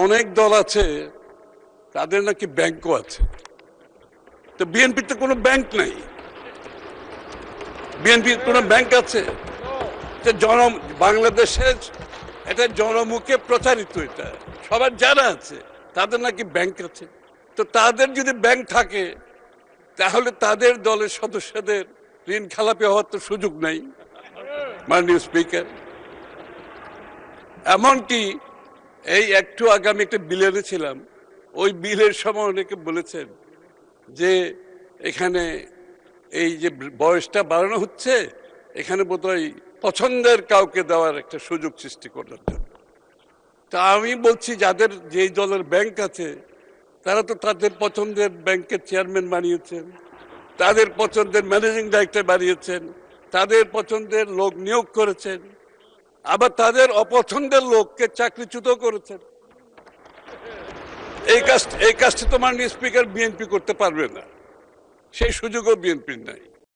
অনেক দল আছে তাদের নাকি ব্যাংকও আছে, তো বিএনপির তো কোনো ব্যাংক নাই। বিএনপির কোনো ব্যাংক আছে? বাংলাদেশের এটা জনমুখে প্রচারিত, এটা সবার জানা আছে তাদের নাকি ব্যাংক আছে। তো তাদের যদি ব্যাংক থাকে তাহলে তাদের দলের সদস্যদের ঋণ খেলাপি হওয়ার তো সুযোগ নাই, মাননীয় স্পিকার। এমনকি এই একটু আগে আমি একটা বিল এনেছিলাম, ওই বিলের সময় অনেকে বলেছেন যে এখানে এই যে বয়সটা বাড়ানো হচ্ছে, এখানে বোধহয় পছন্দের কাউকে দেওয়ার একটা সুযোগ সৃষ্টি করার জন্য। তা আমি বলছি, যাদের যেই দলের ব্যাংক আছে তারা তো তাদের পছন্দের ব্যাংকের চেয়ারম্যান বানিয়েছেন, তাদের পছন্দের ম্যানেজিং ডাইরেক্টর বানিয়েছেন, তাদের পছন্দের লোক নিয়োগ করেছেন, আবার তাদের অপছন্দের লোককে চাকরিচ্যুত করেছেন। এই কাজটা তো মাননীয় স্পিকার বিএনপি করতে পারবে না, সেই সুযোগও বিএনপির নাই।